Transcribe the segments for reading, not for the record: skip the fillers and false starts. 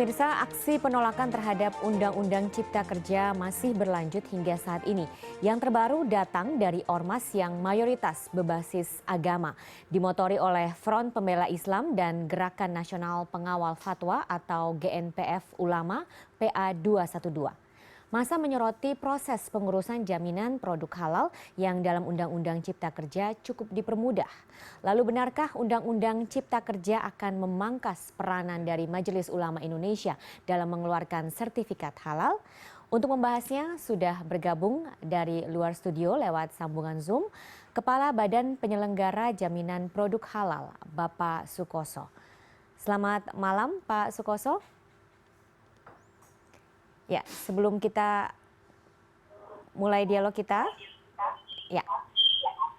Pemirsa, aksi penolakan terhadap Undang-Undang Cipta Kerja masih berlanjut hingga saat ini. Yang terbaru datang dari ormas yang mayoritas berbasis agama, dimotori oleh Front Pembela Islam dan Gerakan Nasional Pengawal Fatwa atau GNPF Ulama PA 212. Masa menyoroti proses pengurusan jaminan produk halal yang dalam Undang-Undang Cipta Kerja cukup dipermudah. Lalu benarkah Undang-Undang Cipta Kerja akan memangkas peranan dari Majelis Ulama Indonesia dalam mengeluarkan sertifikat halal? Untuk membahasnya sudah bergabung dari luar studio lewat sambungan Zoom, Kepala Badan Penyelenggara Jaminan Produk Halal, Bapak Sukoso. Selamat malam, Pak Sukoso. Ya, sebelum kita mulai dialog kita, ya,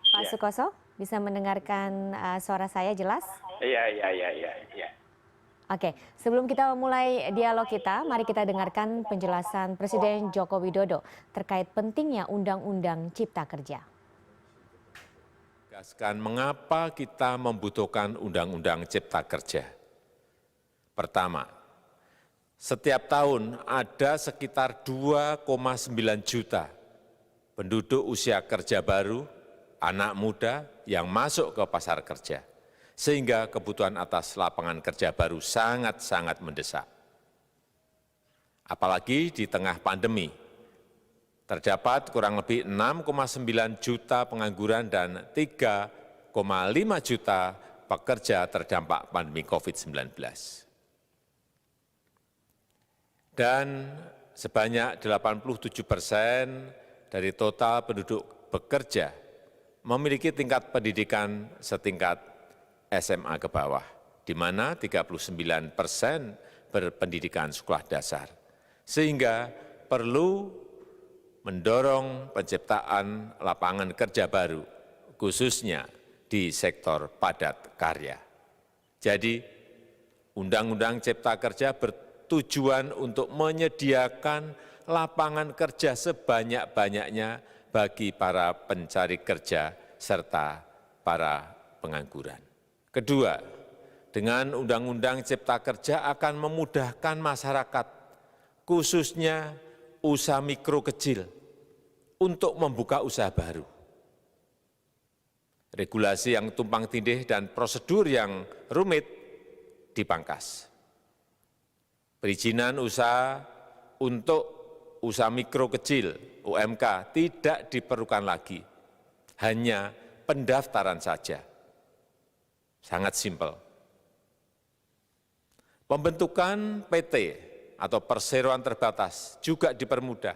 Pak Sukoso bisa mendengarkan suara saya jelas? Iya. Oke, sebelum kita mulai dialog kita, mari kita dengarkan penjelasan Presiden Joko Widodo terkait pentingnya Undang-Undang Cipta Kerja. Mengapa kita membutuhkan Undang-Undang Cipta Kerja? Pertama, setiap tahun ada sekitar 2,9 juta penduduk usia kerja baru, anak muda yang masuk ke pasar kerja. Sehingga kebutuhan atas lapangan kerja baru sangat-sangat mendesak. Apalagi di tengah pandemi, terdapat kurang lebih 6,9 juta pengangguran dan 3,5 juta pekerja terdampak pandemi COVID-19. Dan sebanyak 87% dari total penduduk bekerja memiliki tingkat pendidikan setingkat SMA ke bawah, di mana 39% berpendidikan sekolah dasar. Sehingga perlu mendorong penciptaan lapangan kerja baru, khususnya di sektor padat karya. Jadi, Undang-Undang Cipta Kerja bertujuan untuk menyediakan lapangan kerja sebanyak-banyaknya bagi para pencari kerja serta para pengangguran. Kedua, dengan Undang-Undang Cipta Kerja akan memudahkan masyarakat, khususnya usaha mikro kecil, untuk membuka usaha baru. Regulasi yang tumpang tindih dan prosedur yang rumit dipangkas. Perizinan usaha untuk usaha mikro kecil (UMK) tidak diperlukan lagi, hanya pendaftaran saja. Sangat simpel. Pembentukan PT atau perseroan terbatas juga dipermudah.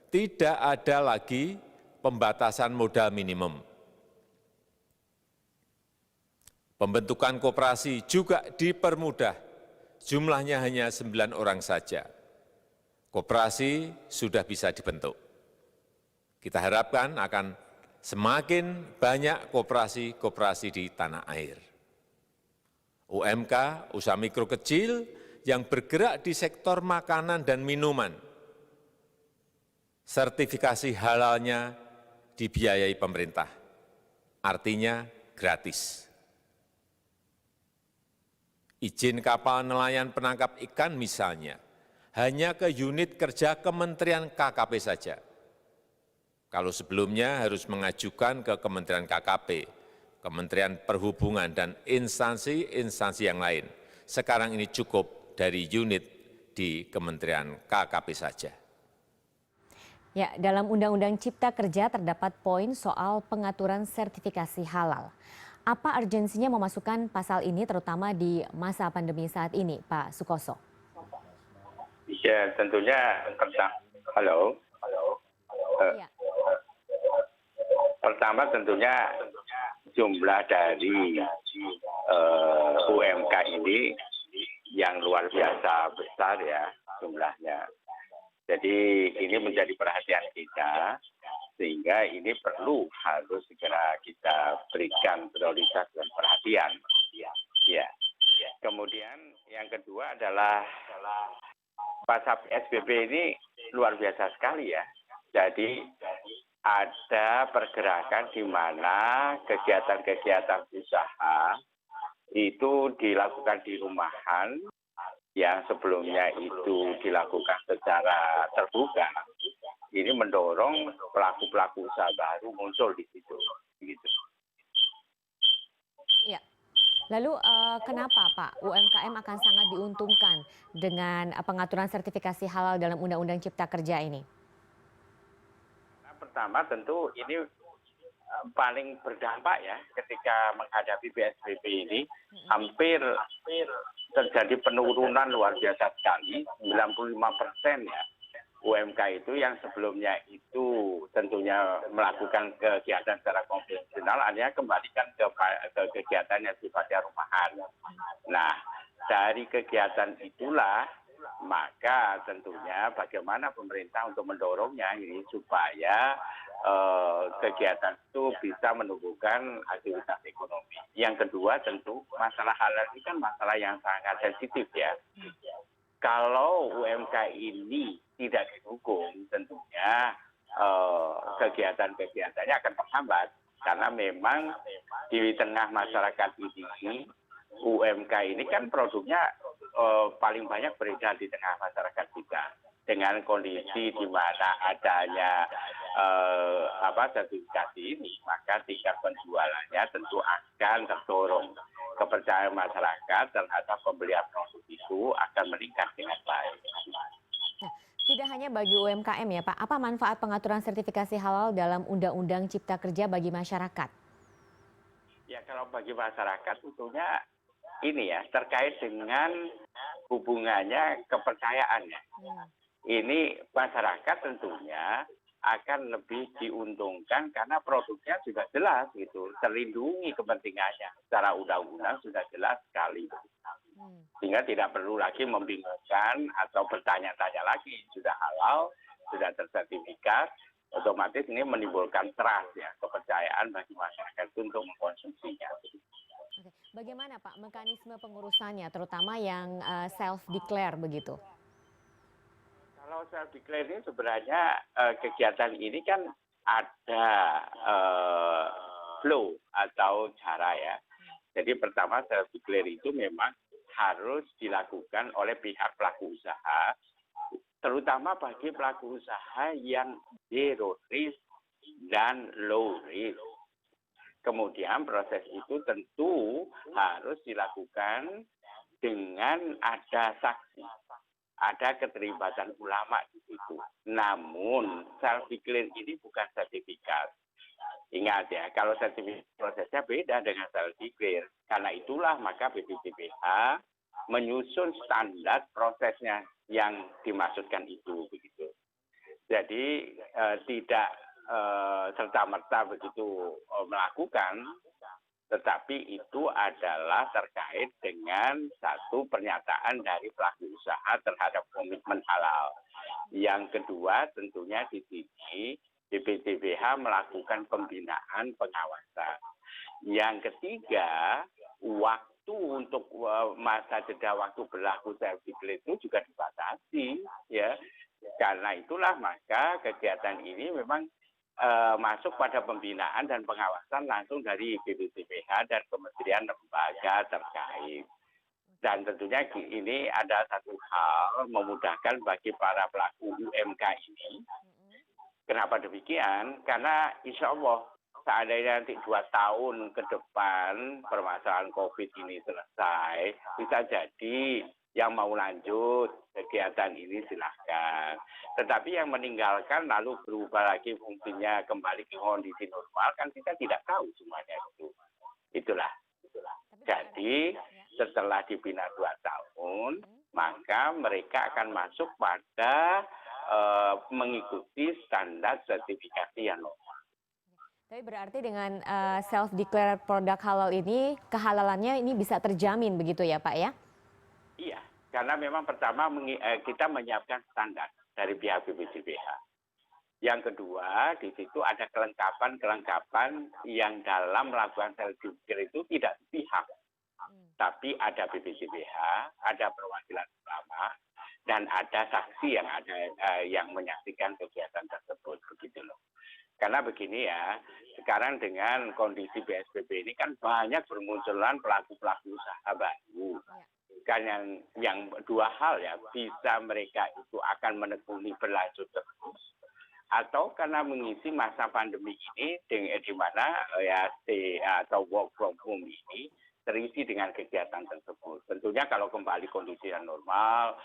Tidak ada lagi pembatasan modal minimum. Pembentukan koperasi juga dipermudah. Jumlahnya hanya 9 orang saja. Koperasi sudah bisa dibentuk. Kita harapkan akan semakin banyak koperasi-koperasi di tanah air. UMK, usaha mikro kecil yang bergerak di sektor makanan dan minuman. Sertifikasi halalnya dibiayai pemerintah, artinya gratis. Izin kapal nelayan penangkap ikan misalnya, hanya ke unit kerja Kementerian KKP saja. Kalau sebelumnya harus mengajukan ke Kementerian KKP, Kementerian Perhubungan, dan instansi-instansi yang lain. Sekarang ini cukup dari unit di Kementerian KKP saja. Ya, dalam Undang-Undang Cipta Kerja terdapat poin soal pengaturan sertifikasi halal. Apa urgensinya memasukkan pasal ini terutama di masa pandemi saat ini, Pak Sukoso? Ya, tentunya halo. Ya. Pertama tentunya jumlah dari UMK ini yang luar biasa besar ya jumlahnya. Jadi ini menjadi perhatian kita, sehingga ini harus segera kita berikan prioritas dan perhatian. Ya. Kemudian yang kedua adalah masa PSBB ini luar biasa sekali ya. Jadi ada pergerakan di mana kegiatan-kegiatan usaha itu dilakukan di rumahan yang sebelumnya itu dilakukan secara terbuka, ini mendorong pelaku-pelaku usaha baru muncul di situ. Gitu. Ya. Lalu kenapa Pak UMKM akan sangat diuntungkan dengan pengaturan sertifikasi halal dalam Undang-Undang Cipta Kerja ini? Nah, pertama tentu ini paling berdampak ya ketika menghadapi PSBB ini hampir terjadi penurunan luar biasa sekali, 95% ya UMK itu yang sebelumnya itu tentunya melakukan kegiatan secara konvensional, akhirnya kembalikan ke kegiatan yang sifatnya rumahan. Nah, dari kegiatan itulah maka tentunya bagaimana pemerintah untuk mendorongnya ini supaya kegiatan itu bisa menumbuhkan aktivitas ekonomi. Yang kedua tentu masalah halal ini kan masalah yang sangat sensitif ya. Kalau UMK ini tidak didukung, tentunya kegiatan-kegiatannya akan terhambat. Karena memang di tengah masyarakat ini, UMK ini kan produknya paling banyak beredar di tengah masyarakat kita. Dengan kondisi di mana adanya sertifikasi ini, maka tingkat penjualannya tentu akan terdorong. Kepercayaan masyarakat terhadap pembelian produk itu akan meningkat dengan baik. Nah, tidak hanya bagi UMKM ya Pak, apa manfaat pengaturan sertifikasi halal dalam Undang-Undang Cipta Kerja bagi masyarakat? Ya kalau bagi masyarakat tentunya ini ya terkait dengan hubungannya kepercayaannya. Ini masyarakat tentunya akan lebih diuntungkan karena produknya sudah jelas gitu, terlindungi kepentingannya secara undang-undang sudah jelas sekali. Sehingga tidak perlu lagi membingungkan atau bertanya-tanya lagi, sudah halal, sudah tersertifikat, otomatis ini menimbulkan trust ya, kepercayaan bagi masyarakat untuk mengkonsumsinya. Oke. Bagaimana Pak mekanisme pengurusannya, terutama yang self-declare begitu? Kalau self declare ini sebenarnya kegiatan ini kan ada flow atau cara ya. Jadi pertama self declare itu memang harus dilakukan oleh pihak pelaku usaha, terutama bagi pelaku usaha yang zero risk dan low risk. Kemudian proses itu tentu harus dilakukan dengan ada saksi. Ada keterlibatan ulama di situ. Namun self declare ini bukan sertifikat. Ingat ya, kalau sertifikat prosesnya beda dengan self declare. Karena itulah maka BPCPH menyusun standar prosesnya yang dimaksudkan itu begitu. Jadi tidak serta-merta begitu melakukan, tetapi itu adalah terkait dengan satu pernyataan dari pelaku usaha terhadap komitmen halal. Yang kedua tentunya di sini BPCPH melakukan pembinaan pengawasan. Yang ketiga, waktu untuk masa jeda waktu berlaku self declare itu juga dibatasi ya. Karena itulah maka kegiatan ini memang masuk pada pembinaan dan pengawasan langsung dari BPCPH dan kementerian lembaga terkait. Dan tentunya ini ada satu hal memudahkan bagi para pelaku UMK ini. Kenapa demikian? Karena insya Allah seandainya nanti 2 tahun ke depan permasalahan COVID ini selesai, bisa jadi yang mau lanjut kegiatan ini silahkan. Tetapi yang meninggalkan lalu berubah lagi fungsinya kembali ke kondisi normal kan kita tidak tahu semuanya itu. Itulah. Jadi setelah dibina 2 tahun, maka mereka akan masuk pada mengikuti standar sertifikasi yang normal. Tapi berarti dengan self-declare produk halal ini, kehalalannya ini bisa terjamin begitu ya Pak ya? Iya, karena memang pertama kita menyiapkan standar dari pihak BPCPH. Yang kedua, di situ ada kelengkapan yang dalam melakukan self-declare itu tidak pihak. Tapi ada BPCPH, ada perwakilan ulama, dan ada saksi yang menyaksikan kegiatan tersebut. Begitu loh. Karena begini ya, sekarang dengan kondisi PSBB ini kan banyak bermunculan pelaku-pelaku usaha baru. melanjutkan yang dua hal ya, bisa mereka itu akan menekuni berlanjut terus, atau karena mengisi masa pandemi ini di mana ya atau work from home ini terisi dengan kegiatan tersebut. Tentunya kalau kembali kondisi yang normal,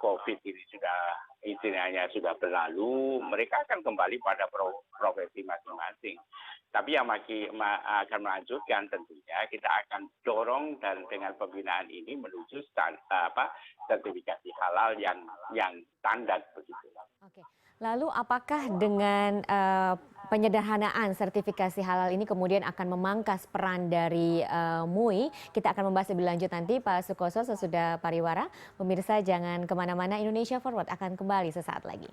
COVID ini sudah istilahnya sudah berlalu, mereka akan kembali pada profesi masing-masing. Tapi yang akan melanjutkan tentunya kita akan dorong dan dengan pembinaan ini menuju sertifikasi halal yang standar begitu. Oke. Lalu apakah dengan penyederhanaan sertifikasi halal ini kemudian akan memangkas peran dari MUI? Kita akan membahas lebih lanjut nanti Pak Sukoso sesudah pariwara. Pemirsa jangan kemana-mana, Indonesia Forward akan kembali sesaat lagi.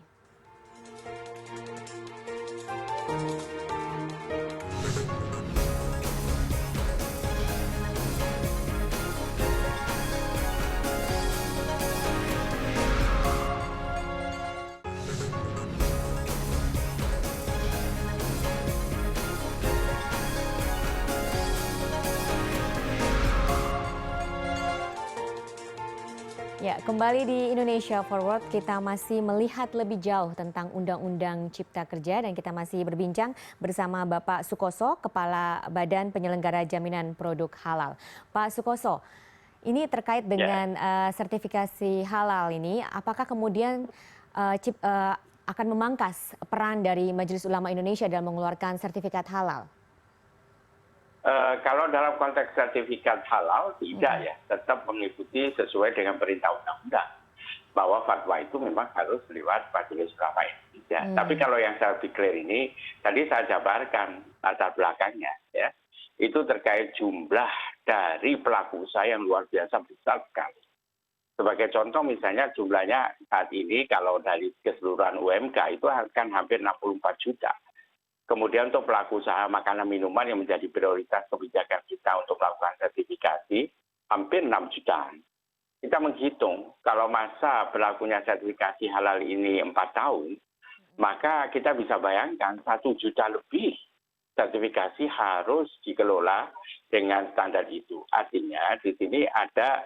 Ya, kembali di Indonesia Forward, kita masih melihat lebih jauh tentang Undang-Undang Cipta Kerja dan kita masih berbincang bersama Bapak Sukoso, Kepala Badan Penyelenggara Jaminan Produk Halal. Pak Sukoso, ini terkait dengan sertifikasi halal ini, apakah kemudian akan memangkas peran dari Majelis Ulama Indonesia dalam mengeluarkan sertifikat halal? Kalau dalam konteks sertifikat halal tidak ya, tetap mengikuti sesuai dengan perintah undang-undang bahwa fatwa itu memang harus lewat Majelis Ulama Indonesia. Tapi kalau yang saya declare ini, tadi saya jabarkan latar belakangnya ya, itu terkait jumlah dari pelaku usaha yang luar biasa besar sekali. Sebagai contoh misalnya jumlahnya saat ini kalau dari keseluruhan UMK itu akan hampir 64 juta. Kemudian untuk pelaku usaha makanan minuman yang menjadi prioritas kebijakan kita untuk melakukan sertifikasi, hampir 6 jutaan. Kita menghitung kalau masa berlakunya sertifikasi halal ini 4 tahun, maka kita bisa bayangkan 1 juta lebih sertifikasi harus dikelola dengan standar itu. Artinya di sini ada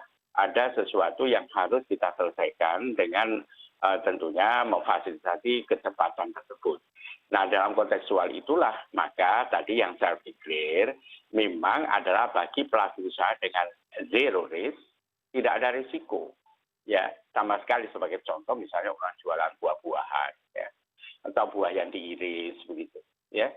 sesuatu yang harus kita selesaikan dengan tentunya memfasilitasi kecepatan tersebut. Nah, dalam kontekstual itulah, maka tadi yang saya declare memang adalah bagi pelaku usaha dengan zero risk, tidak ada risiko. Ya, sama sekali sebagai contoh misalnya orang jualan buah-buahan, ya, atau buah yang diiris, begitu. Ya.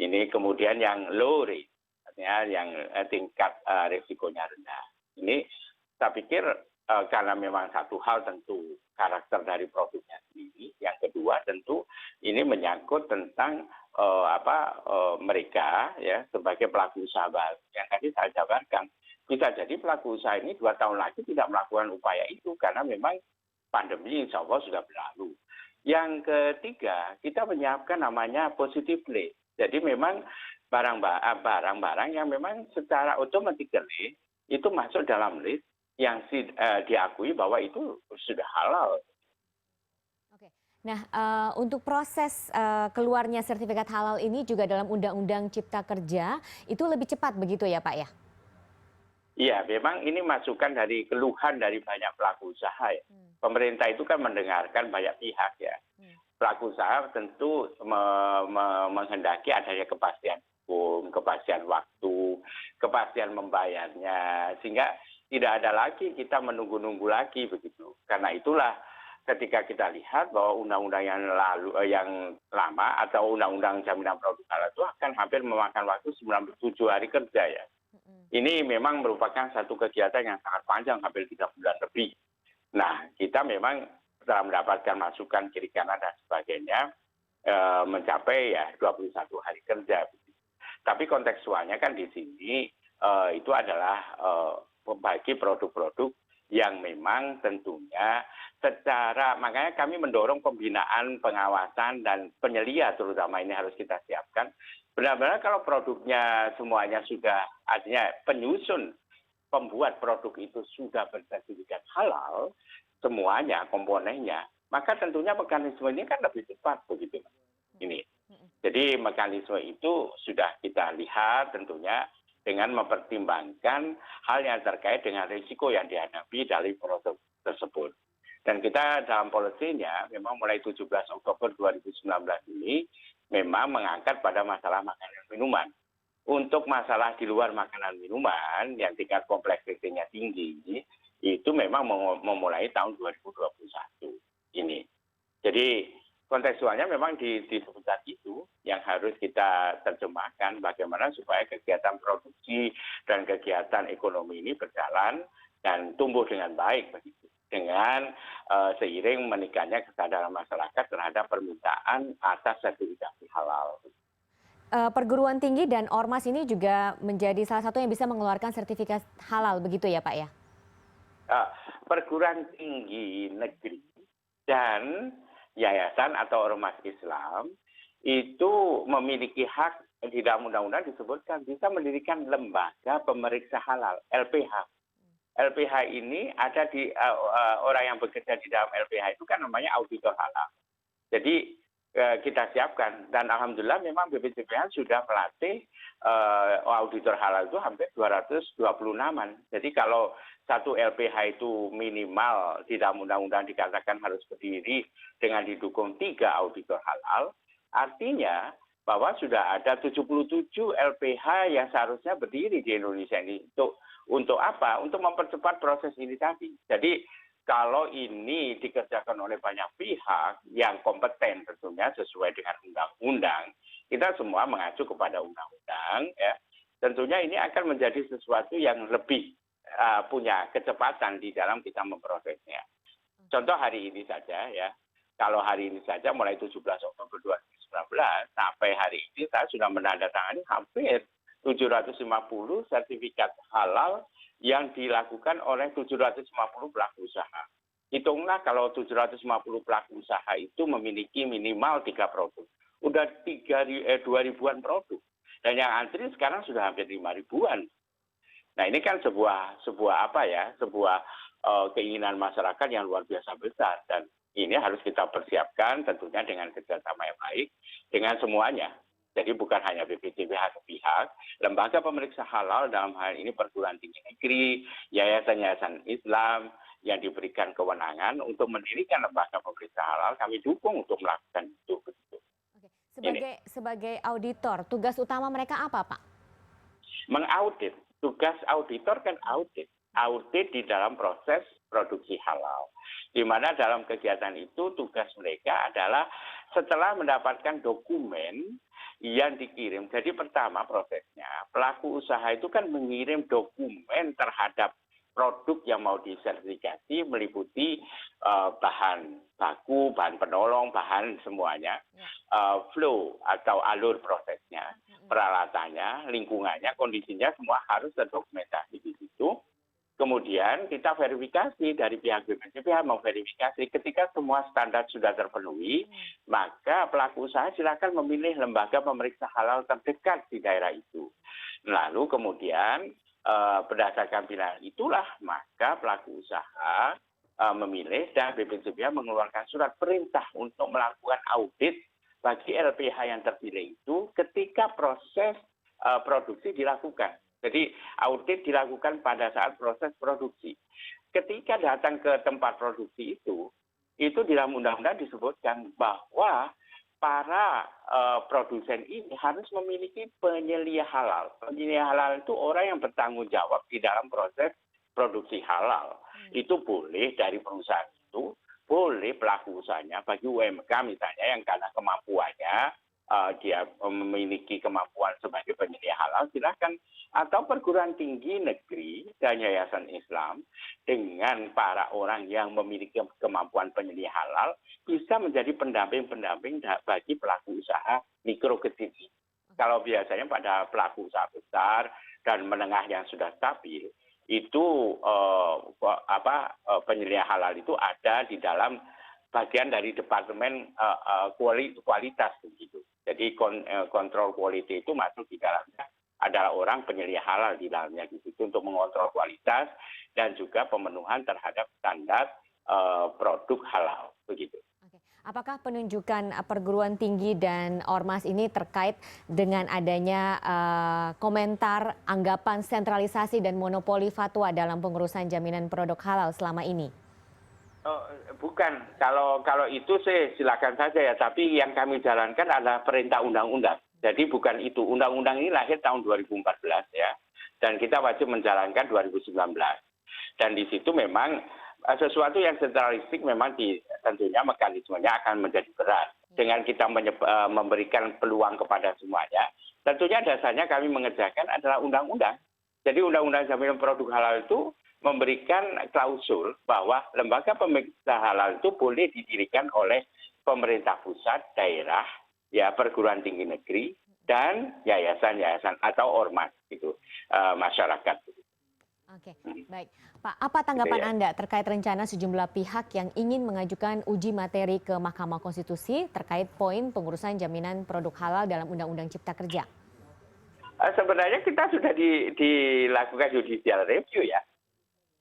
Ini kemudian yang low risk, artinya yang tingkat risikonya rendah. Ini saya pikir karena memang satu hal tentu karakter dari produknya sendiri, yang kedua tentu ini menyangkut tentang mereka ya sebagai pelaku usaha baru yang tadi saya jabarkan. Bisa jadi pelaku usaha ini 2 tahun lagi tidak melakukan upaya itu karena memang pandemi insya Allah sudah berlalu. Yang ketiga, kita menyiapkan namanya positive list. Jadi memang barang-barang yang memang secara otomatis itu masuk dalam list yang diakui bahwa itu sudah halal. Oke. Nah, untuk proses keluarnya sertifikat halal ini juga dalam Undang-Undang Cipta Kerja itu lebih cepat begitu ya Pak ya? Iya, memang ini masukan dari keluhan dari banyak pelaku usaha ya. Pemerintah itu kan mendengarkan banyak pihak ya. Pelaku usaha tentu menghendaki adanya kepastian hukum, kepastian waktu, kepastian membayarnya, sehingga tidak ada lagi kita menunggu-nunggu lagi begitu. Karena itulah ketika kita lihat bahwa undang-undang yang lama atau undang-undang jaminan produk halal itu akan hampir memakan waktu 97 hari kerja ya. Ini memang merupakan satu kegiatan yang sangat panjang, hampir 3 bulan lebih. Nah, kita memang setelah mendapatkan masukan kiri kanan dan sebagainya mencapai ya 21 hari kerja. Tapi kontekstualnya kan di sini itu adalah bagi produk-produk yang memang tentunya makanya kami mendorong pembinaan, pengawasan, dan penyelia terutama ini harus kita siapkan. Benar-benar kalau produknya semuanya sudah, artinya penyusun pembuat produk itu sudah bersertifikat halal, semuanya, komponennya, maka tentunya mekanisme ini kan lebih cepat begitu. Ini. Jadi mekanisme itu sudah kita lihat tentunya dengan mempertimbangkan hal yang terkait dengan risiko yang dihadapi dari produk tersebut. Dan kita dalam policy-nya memang mulai 17 Oktober 2019 ini memang mengangkat pada masalah makanan minuman. Untuk masalah di luar makanan minuman yang tingkat kompleksitinya tinggi, itu memang memulai tahun 2021 ini. Jadi kontekstualnya memang di seputar itu yang harus kita terjemahkan bagaimana supaya kegiatan produksi dan kegiatan ekonomi ini berjalan dan tumbuh dengan baik begitu. Dengan seiring meningkatnya kesadaran masyarakat terhadap permintaan atas sertifikasi halal. Perguruan tinggi dan ormas ini juga menjadi salah satu yang bisa mengeluarkan sertifikat halal begitu ya Pak ya? Perguruan tinggi negeri dan yayasan atau ormas Islam itu memiliki hak di dalam undang-undang disebutkan bisa mendirikan lembaga pemeriksa halal LPH. LPH ini ada di orang yang bekerja di dalam LPH itu kan namanya auditor halal. Jadi kita siapkan dan alhamdulillah memang BPJPH sudah melatih auditor halal itu hampir 226-an. Jadi kalau satu LPH itu minimal di dalam undang-undang dikatakan harus berdiri dengan didukung 3 auditor halal, artinya bahwa sudah ada 77 LPH yang seharusnya berdiri di Indonesia ini. Untuk apa? Untuk mempercepat proses ini tadi. Jadi kalau ini dikerjakan oleh banyak pihak yang kompeten tentunya sesuai dengan undang-undang, kita semua mengacu kepada undang-undang, ya. Tentunya ini akan menjadi sesuatu yang lebih punya kecepatan di dalam kita memprosesnya. Contoh hari ini saja ya, kalau hari ini saja mulai 17 Oktober 2019 sampai hari ini saya sudah menandatangani hampir 750 sertifikat halal yang dilakukan oleh 750 pelaku usaha. Hitunglah kalau 750 pelaku usaha itu memiliki minimal 3 produk. Udah 2.000-an produk. Dan yang antri sekarang sudah hampir 5.000-an. Nah ini kan sebuah keinginan masyarakat yang luar biasa besar. Dan ini harus kita persiapkan tentunya dengan kerjasama yang baik dengan semuanya. Jadi bukan hanya BPJPH sepihak, lembaga pemeriksa halal dalam hal ini perguruan tinggi negeri, yayasan-yayasan Islam yang diberikan kewenangan untuk mendirikan lembaga pemeriksa halal, kami dukung untuk melakukan itu. Oke. Sebagai auditor, tugas utama mereka apa, Pak? Mengaudit. Tugas auditor kan audit. Audit di dalam proses produksi halal. Di mana dalam kegiatan itu tugas mereka adalah setelah mendapatkan dokumen yang dikirim. Jadi pertama prosesnya, pelaku usaha itu kan mengirim dokumen terhadap produk yang mau disertifikasi meliputi bahan baku, bahan penolong, bahan semuanya, flow atau alur prosesnya, peralatannya, lingkungannya, kondisinya semua harus terdokumentasi di situ. Kemudian kita verifikasi dari pihak BPJPH memverifikasi ketika semua standar sudah terpenuhi, maka pelaku usaha silakan memilih lembaga pemeriksa halal terdekat di daerah itu. Lalu kemudian berdasarkan pilihan itulah maka pelaku usaha memilih dan BPJPH mengeluarkan surat perintah untuk melakukan audit bagi LPH yang terpilih itu ketika proses produksi dilakukan. Jadi audit dilakukan pada saat proses produksi. Ketika datang ke tempat produksi itu di dalam undang-undang disebutkan bahwa para produsen ini harus memiliki penyelia halal. Penyelia halal itu orang yang bertanggung jawab di dalam proses produksi halal. Itu boleh dari perusahaan itu, boleh pelaku usahanya bagi UMK misalnya yang karena kemampuannya dia memiliki kemampuan sebagai penyedia halal, silahkan. Atau perguruan tinggi negeri dan yayasan Islam dengan para orang yang memiliki kemampuan penyedia halal bisa menjadi pendamping-pendamping bagi pelaku usaha mikro kecil. Kalau biasanya pada pelaku usaha besar dan menengah yang sudah stabil, itu penyedia halal itu ada di dalam bagian dari departemen kualitas begitu. Jadi kontrol quality itu masuk di dalamnya adalah orang penyelia halal di dalamnya di situ untuk mengontrol kualitas dan juga pemenuhan terhadap standar produk halal begitu. Oke. Apakah penunjukan perguruan tinggi dan ormas ini terkait dengan adanya komentar anggapan sentralisasi dan monopoli fatwa dalam pengurusan jaminan produk halal selama ini? Oh, bukan. Kalau itu sih silakan saja ya. Tapi yang kami jalankan adalah perintah undang-undang. Jadi bukan itu. Undang-undang ini lahir tahun 2014 ya. Dan kita wajib menjalankan 2019. Dan di situ memang sesuatu yang sentralistik memang tentunya mekanismenya akan menjadi berat. Dengan kita memberikan peluang kepada semuanya, tentunya dasarnya kami mengerjakan adalah undang-undang. Jadi undang-undang jaminan produk halal itu memberikan klausul bahwa lembaga pemeriksa halal itu boleh didirikan oleh pemerintah pusat, daerah, ya perguruan tinggi negeri, dan yayasan-yayasan atau ormas gitu, masyarakat. Oke, baik. Pak, apa tanggapan Anda terkait rencana sejumlah pihak yang ingin mengajukan uji materi ke Mahkamah Konstitusi terkait poin pengurusan jaminan produk halal dalam Undang-Undang Cipta Kerja? Sebenarnya kita sudah dilakukan judicial review ya.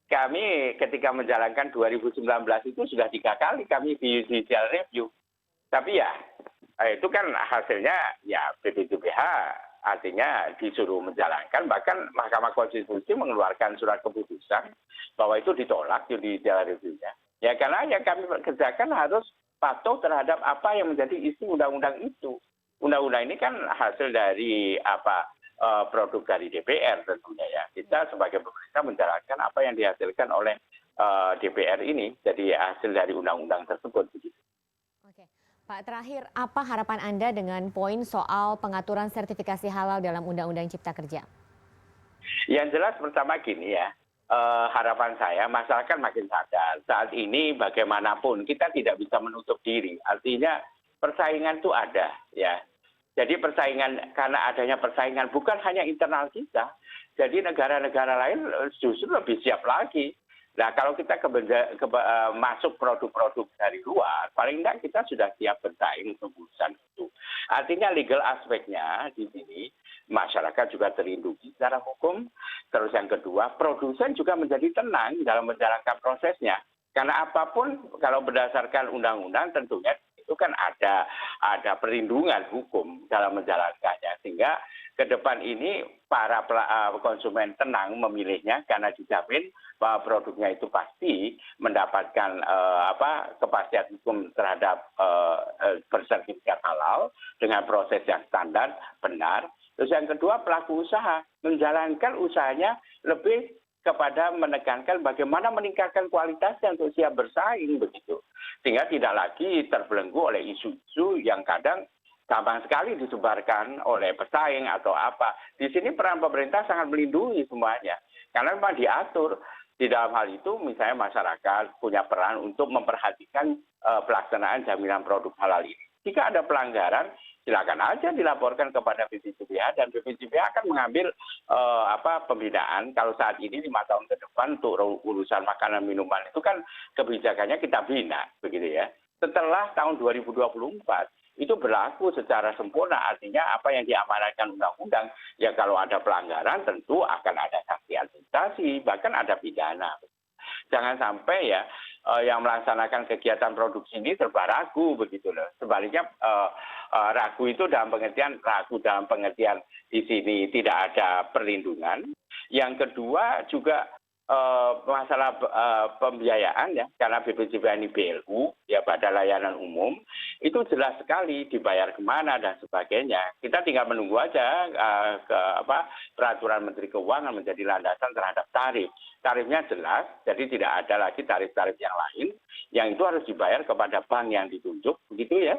Kami ketika menjalankan 2019 itu sudah 3 kali kami di judicial review. Tapi ya itu kan hasilnya ya BPJPH artinya disuruh menjalankan, bahkan Mahkamah Konstitusi mengeluarkan surat keputusan bahwa itu ditolak judicial review-nya. Ya karena yang kami kerjakan harus patuh terhadap apa yang menjadi isi undang-undang itu. Undang-undang ini kan hasil dari produk dari DPR tentunya ya. Kita sebagai pemerintah menjalankan apa yang dihasilkan oleh DPR ini, jadi hasil dari undang-undang tersebut. Oke, Pak, terakhir apa harapan Anda dengan poin soal pengaturan sertifikasi halal dalam Undang-Undang Cipta Kerja? Yang jelas pertama gini ya, harapan saya masyarakat makin sadar. Saat ini bagaimanapun kita tidak bisa menutup diri. Artinya persaingan itu ada ya. Jadi persaingan, karena adanya persaingan bukan hanya internal kita, jadi negara-negara lain justru lebih siap lagi. Nah kalau kita masuk produk-produk dari luar, paling tidak kita sudah siap bersaing untuk urusan itu. Artinya legal aspeknya di sini, masyarakat juga terlindungi secara hukum. Terus yang kedua, produsen juga menjadi tenang dalam menjalankan prosesnya. Karena apapun kalau berdasarkan undang-undang tentunya itu kan ada perlindungan hukum dalam menjalankannya, sehingga ke depan ini para konsumen tenang memilihnya karena dijamin bahwa produknya itu pasti mendapatkan kepastian hukum terhadap bersertifikat halal dengan proses yang standar benar. Terus yang kedua, pelaku usaha menjalankan usahanya lebih kepada menekankan bagaimana meningkatkan kualitasnya untuk siap bersaing begitu. Sehingga tidak lagi terbelenggu oleh isu-isu yang kadang gampang sekali disebarkan oleh pesaing atau apa. Di sini peran pemerintah sangat melindungi semuanya. Karena memang diatur di dalam hal itu, misalnya masyarakat punya peran untuk memperhatikan pelaksanaan jaminan produk halal ini. Jika ada pelanggaran, silakan aja dilaporkan kepada BPJPH dan BPJPH akan mengambil pembinaan. Kalau saat ini 5 tahun ke depan untuk urusan makanan minuman itu kan kebijakannya kita bina begitu ya. Setelah tahun 2024 itu berlaku secara sempurna, artinya apa yang diamanatkan undang-undang ya kalau ada pelanggaran tentu akan ada sanksi administrasi, bahkan ada pidana. Jangan sampai ya yang melaksanakan kegiatan produksi ini serba ragu begitu loh. Sebaliknya ragu dalam pengertian di sini tidak ada perlindungan. Yang kedua juga masalah pembiayaan ya, karena BPJPH ini BLU ya, Badan Layanan Umum, itu jelas sekali dibayar kemana dan sebagainya. Kita tinggal menunggu aja peraturan Menteri Keuangan menjadi landasan terhadap tarif. Tarifnya jelas, jadi tidak ada lagi tarif-tarif yang lain yang itu harus dibayar kepada bank yang ditunjuk begitu ya.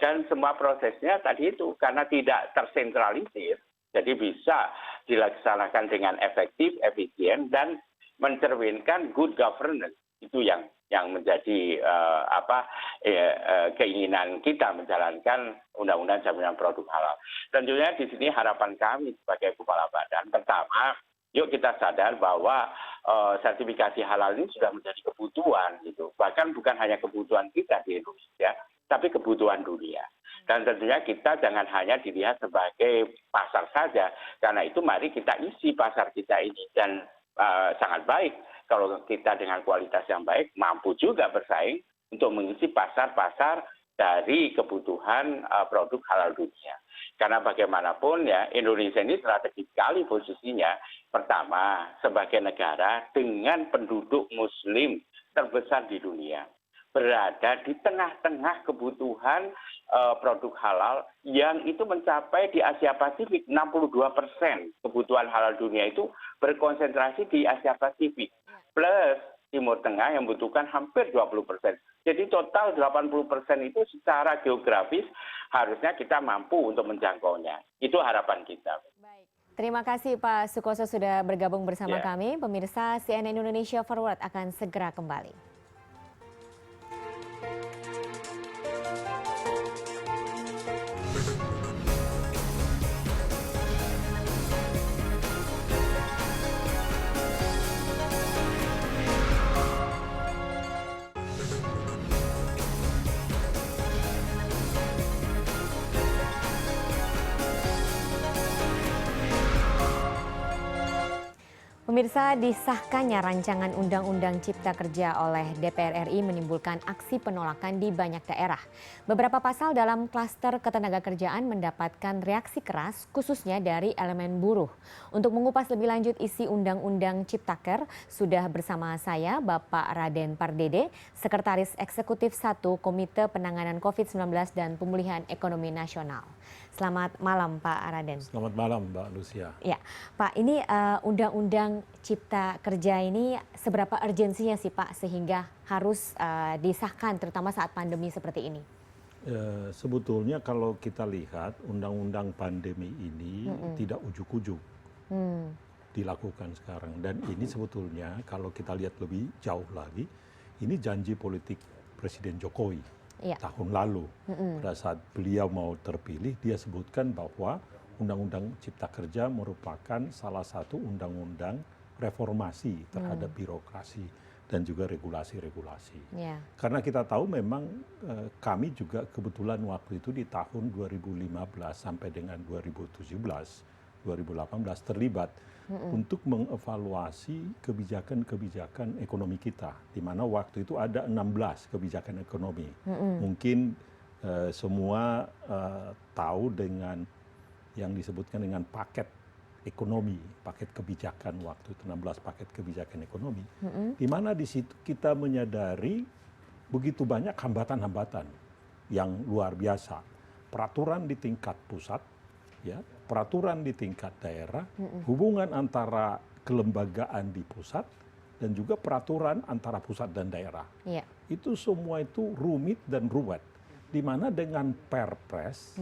Dan semua prosesnya tadi itu karena tidak tersentralisir, jadi bisa dilaksanakan dengan efektif, efisien, dan mencerminkan good governance. Itu yang menjadi keinginan kita menjalankan Undang-Undang Jaminan Produk Halal. Tentunya di sini harapan kami sebagai kepala badan, pertama, yuk kita sadar bahwa sertifikasi halal ini sudah menjadi kebutuhan gitu. Bahkan bukan hanya kebutuhan kita di Indonesia, tapi kebutuhan dunia. Dan tentunya kita jangan hanya dilihat sebagai pasar saja, karena itu mari kita isi pasar kita ini, dan sangat baik kalau kita dengan kualitas yang baik mampu juga bersaing untuk mengisi pasar-pasar dari kebutuhan produk halal dunia. Karena bagaimanapun ya Indonesia ini strategis sekali posisinya. Pertama, sebagai negara dengan penduduk muslim terbesar di dunia. Berada di tengah-tengah kebutuhan produk halal yang itu mencapai di Asia Pasifik 62% kebutuhan halal dunia itu berkonsentrasi di Asia Pasifik. Plus Timur Tengah yang membutuhkan hampir 20%. Jadi total 80% itu secara geografis harusnya kita mampu untuk menjangkaunya. Itu harapan kita. Baik. Terima kasih Pak Sukoso sudah bergabung bersama Ya. kami. Pemirsa CNN Indonesia Forward akan segera kembali. Pemirsa, disahkannya rancangan Undang-Undang Cipta Kerja oleh DPR RI menimbulkan aksi penolakan di banyak daerah. Beberapa pasal dalam klaster ketenagakerjaan mendapatkan reaksi keras, khususnya dari elemen buruh. Untuk mengupas lebih lanjut isi Undang-Undang Ciptaker, sudah bersama saya Bapak Raden Pardede, Sekretaris Eksekutif 1 Komite Penanganan COVID-19 dan Pemulihan Ekonomi Nasional. Selamat malam Pak Raden. Selamat malam Mbak Lucia. Ya, Pak, ini Undang-Undang Cipta Kerja ini seberapa urgensinya sih Pak sehingga harus disahkan terutama saat pandemi seperti ini? Sebetulnya kalau kita lihat undang-undang pandemi ini tidak ujuk-ujuk dilakukan sekarang. Dan ini sebetulnya kalau kita lihat lebih jauh lagi, ini janji politik Presiden Jokowi. Iya. Tahun lalu pada saat beliau mau terpilih, dia sebutkan bahwa Undang-Undang Cipta Kerja merupakan salah satu undang-undang reformasi terhadap birokrasi dan juga regulasi-regulasi. Ya. Karena kita tahu memang kami juga kebetulan waktu itu di tahun 2015 sampai dengan 2017, 2018 terlibat untuk mengevaluasi kebijakan-kebijakan ekonomi kita, di mana waktu itu ada 16 kebijakan ekonomi. Mungkin semua tahu dengan yang disebutkan dengan paket ekonomi, paket kebijakan waktu itu 16 paket kebijakan ekonomi, di mana di situ kita menyadari begitu banyak hambatan-hambatan yang luar biasa, peraturan di tingkat pusat, ya, peraturan di tingkat daerah, hubungan antara kelembagaan di pusat dan juga peraturan antara pusat dan daerah. Iya. Itu semua itu rumit dan ruwet, di mana dengan Perpres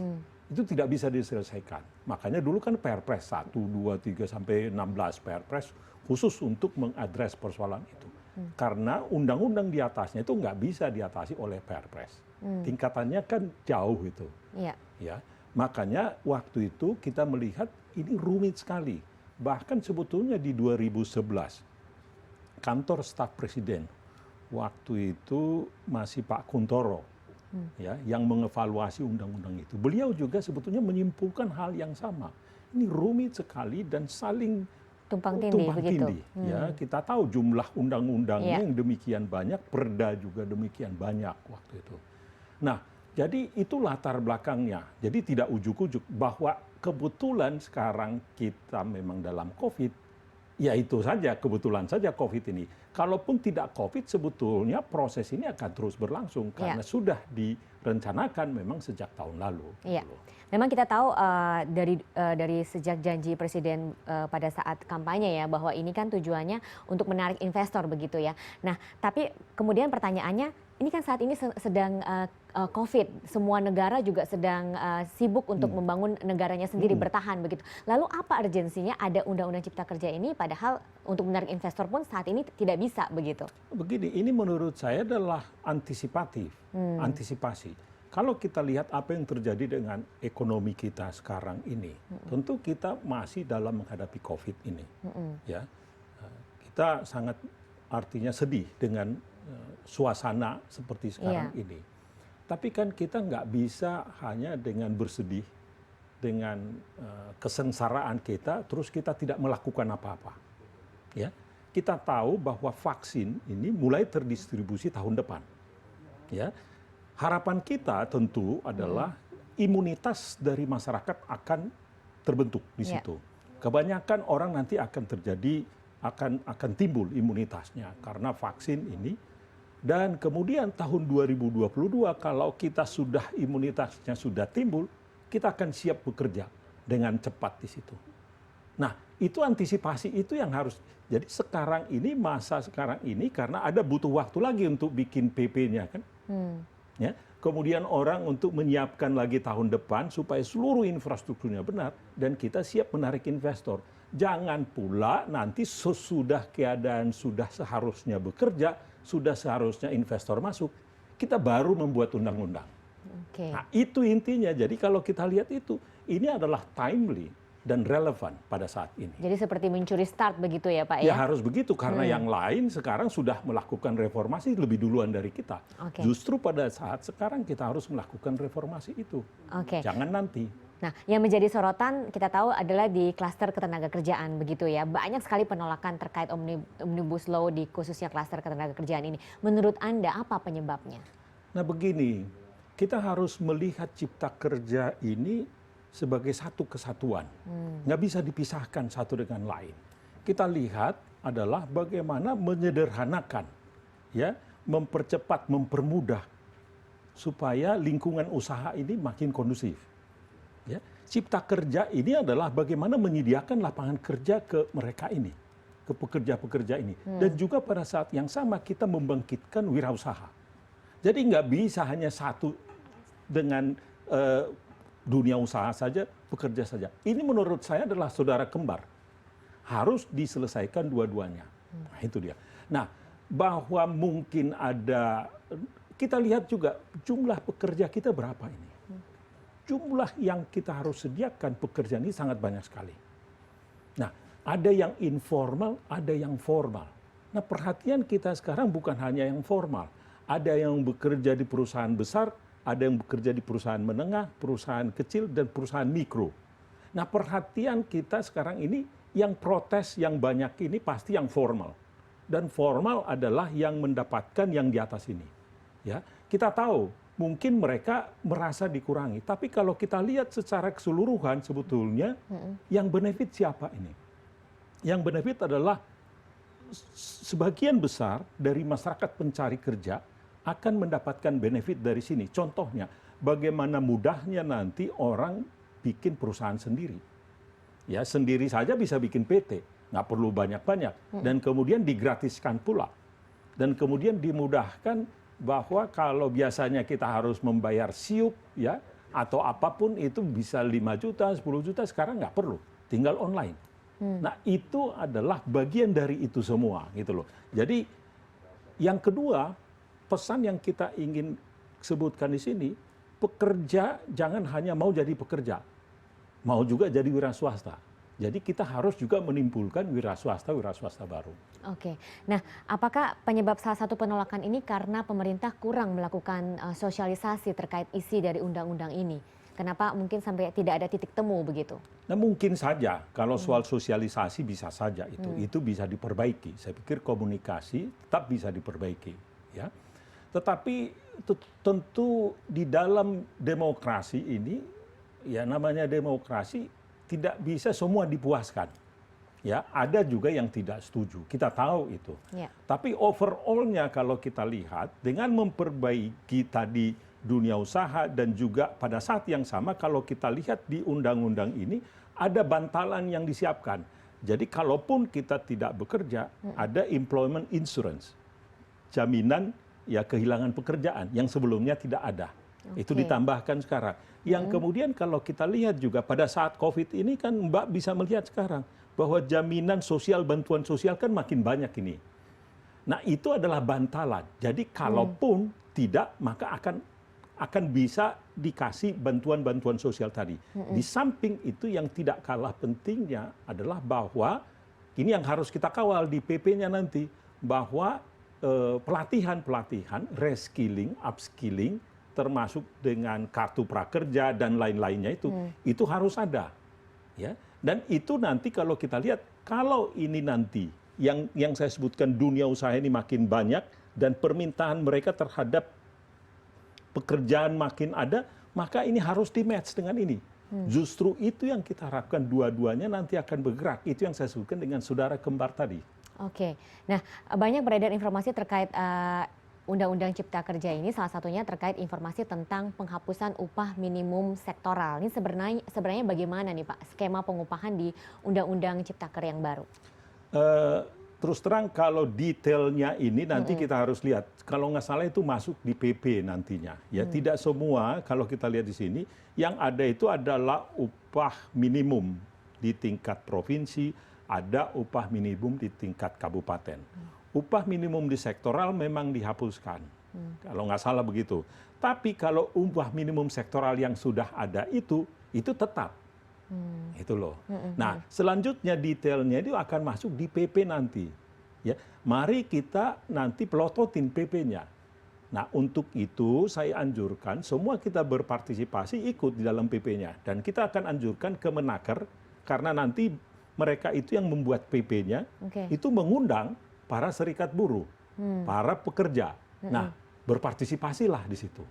itu tidak bisa diselesaikan. Makanya dulu kan Perpres 1, 2, 3 sampai 16 Perpres khusus untuk mengadres persoalan itu. Karena undang-undang di atasnya itu nggak bisa diatasi oleh Perpres. Tingkatannya kan jauh itu. Iya. Ya. Makanya waktu itu kita melihat ini rumit sekali. Bahkan sebetulnya di 2011 kantor staf presiden waktu itu masih Pak Kuntoro, ya, yang mengevaluasi undang-undang itu. Beliau juga sebetulnya menyimpulkan hal yang sama. Ini rumit sekali dan saling Tumpang tindih begitu. Ya, kita tahu jumlah undang-undangnya Iya. yang demikian banyak, perda juga demikian banyak waktu itu. Nah, jadi itu latar belakangnya. Jadi tidak ujuk-ujuk bahwa kebetulan sekarang kita memang dalam COVID, ya itu saja, kebetulan saja COVID ini. Kalaupun tidak COVID, sebetulnya proses ini akan terus berlangsung karena sudah direncanakan memang sejak tahun lalu. Iya. Memang kita tahu dari sejak janji Presiden pada saat kampanye ya bahwa ini kan tujuannya untuk menarik investor begitu ya. Nah, tapi kemudian pertanyaannya, ini kan saat ini sedang COVID, semua negara juga sedang sibuk untuk membangun negaranya sendiri bertahan begitu. Lalu apa urgensinya ada Undang-Undang Cipta Kerja ini padahal untuk menarik investor pun saat ini tidak bisa begitu? Begini, ini menurut saya adalah antisipatif, antisipasi. Kalau kita lihat apa yang terjadi dengan ekonomi kita sekarang ini, tentu kita masih dalam menghadapi COVID ini. Ya, kita sangat artinya sedih dengan suasana seperti sekarang ini. Tapi kan kita nggak bisa hanya dengan bersedih, dengan kesengsaraan kita, terus kita tidak melakukan apa-apa. Ya, kita tahu bahwa vaksin ini mulai terdistribusi tahun depan. Ya, harapan kita tentu adalah imunitas dari masyarakat akan terbentuk di situ. Kebanyakan orang nanti akan terjadi akan timbul imunitasnya karena vaksin ini. Dan kemudian tahun 2022 kalau kita sudah imunitasnya sudah timbul, kita akan siap bekerja dengan cepat di situ. Nah, itu antisipasi itu yang harus. Jadi sekarang ini masa sekarang ini karena ada butuh waktu lagi untuk bikin PP-nya kan. Ya, kemudian orang untuk menyiapkan lagi tahun depan supaya seluruh infrastrukturnya benar dan kita siap menarik investor. Jangan pula nanti sesudah keadaan sudah seharusnya bekerja, sudah seharusnya investor masuk, kita baru membuat undang-undang. Nah, itu intinya. Jadi kalau kita lihat itu, ini adalah timely dan relevan pada saat ini. Jadi seperti mencuri start begitu ya Pak Ya ya? harus begitu karena yang lain sekarang sudah melakukan reformasi lebih duluan dari kita. Justru pada saat sekarang kita harus melakukan reformasi itu. Jangan nanti. Nah, yang menjadi sorotan kita tahu adalah di klaster ketenagakerjaan begitu ya. Banyak sekali penolakan terkait Omnibus Law di khususnya klaster ketenagakerjaan ini. Menurut Anda apa penyebabnya? Nah begini, kita harus melihat cipta kerja ini sebagai satu kesatuan. Nggak bisa dipisahkan satu dengan lain. Kita lihat adalah bagaimana menyederhanakan, ya, mempercepat, mempermudah supaya lingkungan usaha ini makin kondusif. Ya, cipta kerja ini adalah bagaimana menyediakan lapangan kerja ke mereka ini, ke pekerja-pekerja ini. Dan juga pada saat yang sama kita membangkitkan wirausaha. Jadi nggak bisa hanya satu dengan dunia usaha saja, bekerja saja. Ini menurut saya adalah saudara kembar. Harus diselesaikan dua-duanya. Nah, itu dia. Nah, bahwa mungkin ada, kita lihat juga jumlah pekerja kita berapa ini. Jumlah yang kita harus sediakan pekerjaan ini sangat banyak sekali. Nah, ada yang informal, ada yang formal. Nah, perhatian kita sekarang bukan hanya yang formal. Ada yang bekerja di perusahaan besar, ada yang bekerja di perusahaan menengah, perusahaan kecil, dan perusahaan mikro. Nah, perhatian kita sekarang ini yang protes yang banyak ini pasti yang formal. Dan formal adalah yang mendapatkan yang di atas ini. Ya, kita tahu mungkin mereka merasa dikurangi. Tapi kalau kita lihat secara keseluruhan sebetulnya yang benefit siapa ini? Yang benefit adalah sebagian besar dari masyarakat pencari kerja akan mendapatkan benefit dari sini. Contohnya, bagaimana mudahnya nanti orang bikin perusahaan sendiri. Ya, sendiri saja bisa bikin PT, nggak perlu banyak-banyak. Dan kemudian digratiskan pula. Dan kemudian dimudahkan bahwa kalau biasanya kita harus membayar siup ya atau apapun itu bisa 5 juta, 10 juta, sekarang nggak perlu, tinggal online. Nah, itu adalah bagian dari itu semua gitu loh. Jadi yang kedua, pesan yang kita ingin sebutkan di sini, pekerja jangan hanya mau jadi pekerja, mau juga jadi wira swasta. Jadi kita harus juga menimbulkan wira swasta baru. Oke, nah apakah penyebab salah satu penolakan ini karena pemerintah kurang melakukan sosialisasi terkait isi dari undang-undang ini? Kenapa mungkin sampai tidak ada titik temu begitu? Nah mungkin saja, kalau soal sosialisasi bisa saja itu bisa diperbaiki. Saya pikir komunikasi tetap bisa diperbaiki. Ya. Tetapi tentu di dalam demokrasi ini, ya namanya demokrasi, tidak bisa semua dipuaskan. Ya, ada juga yang tidak setuju. Kita tahu itu. Tapi overall-nya kalau kita lihat dengan memperbaiki tadi dunia usaha dan juga pada saat yang sama kalau kita lihat di undang-undang ini ada bantalan yang disiapkan. Jadi kalaupun kita tidak bekerja, ada employment insurance. Jaminan ya kehilangan pekerjaan yang sebelumnya tidak ada. Itu ditambahkan sekarang. Yang kemudian kalau kita lihat juga pada saat COVID ini kan Mbak bisa melihat sekarang bahwa jaminan sosial, bantuan sosial kan makin banyak ini. Nah itu adalah bantalan. Jadi kalaupun tidak maka akan bisa dikasih bantuan-bantuan sosial tadi. Di samping itu yang tidak kalah pentingnya adalah bahwa ini yang harus kita kawal di PP-nya nanti. Bahwa pelatihan-pelatihan, reskilling, upskilling, termasuk dengan kartu prakerja dan lain-lainnya itu harus ada, ya. Dan itu nanti kalau kita lihat, kalau ini nanti yang saya sebutkan dunia usaha ini makin banyak dan permintaan mereka terhadap pekerjaan makin ada, maka ini harus di-match dengan ini. Justru itu yang kita harapkan dua-duanya nanti akan bergerak. Itu yang saya sebutkan dengan saudara kembar tadi. Oke, nah banyak beredar informasi terkait Undang-Undang Cipta Kerja ini, salah satunya terkait informasi tentang penghapusan upah minimum sektoral. Ini sebenarnya bagaimana nih Pak skema pengupahan di Undang-Undang Cipta Kerja yang baru? Terus terang kalau detailnya ini nanti kita harus lihat. Kalau nggak salah itu masuk di PP nantinya. Ya tidak semua kalau kita lihat di sini yang ada itu adalah upah minimum di tingkat provinsi, ada upah minimum di tingkat kabupaten. Upah minimum di sektoral memang dihapuskan. Kalau nggak salah begitu. Tapi kalau upah minimum sektoral yang sudah ada itu tetap. Itu loh. Nah, selanjutnya detailnya itu akan masuk di PP nanti. Ya, mari kita nanti pelototin PP-nya. Nah, untuk itu saya anjurkan semua kita berpartisipasi ikut di dalam PP-nya dan kita akan anjurkan ke Menaker karena nanti mereka itu yang membuat PP-nya itu mengundang para serikat buruh, para pekerja. Nah, berpartisipasilah di situ.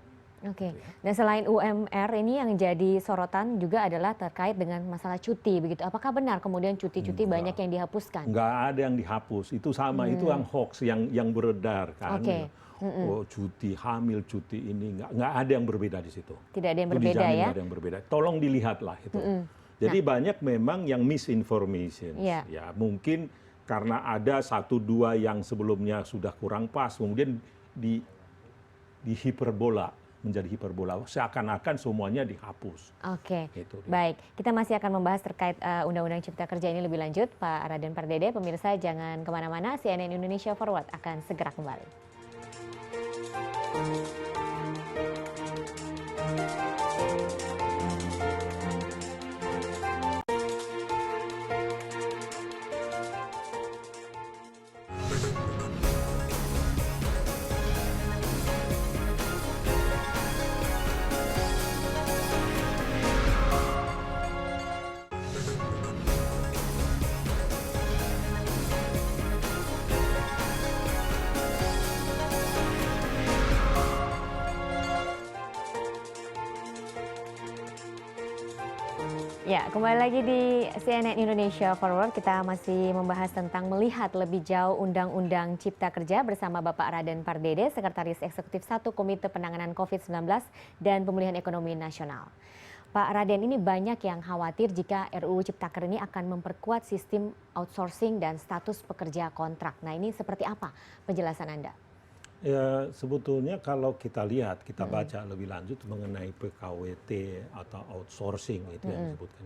Oke. Dan selain UMR ini yang jadi sorotan juga adalah terkait dengan masalah cuti begitu. Apakah benar kemudian cuti-cuti banyak yang dihapuskan? Nggak ada yang dihapus. Itu sama itu yang hoax yang beredar kan. Oh, cuti hamil, cuti ini nggak ada yang berbeda di situ. Tidak ada yang berbeda ya? Nggak ada yang berbeda. Tolong dilihatlah itu. Jadi banyak memang yang misinformation. Ya mungkin karena ada satu dua yang sebelumnya sudah kurang pas, kemudian di hiperbola. Menjadi hiperbola, seakan-akan semuanya dihapus. Oke, baik. Kita masih akan membahas terkait Undang-Undang Cipta Kerja ini lebih lanjut, Pak Raden Pardede. Pemirsa jangan kemana-mana, CNN Indonesia Forward akan segera kembali. Ya, kembali lagi di CNN Indonesia Forward. Kita masih membahas tentang melihat lebih jauh Undang-Undang Cipta Kerja bersama Bapak Raden Pardede, Sekretaris Eksekutif 1 Komite Penanganan COVID-19 dan Pemulihan Ekonomi Nasional. Pak Raden, ini banyak yang khawatir jika RUU Cipta Kerja ini akan memperkuat sistem outsourcing dan status pekerja kontrak. Nah, ini seperti apa penjelasan Anda? Ya, sebetulnya kalau kita lihat, kita baca lebih lanjut mengenai PKWT atau outsourcing itu yang disebutkan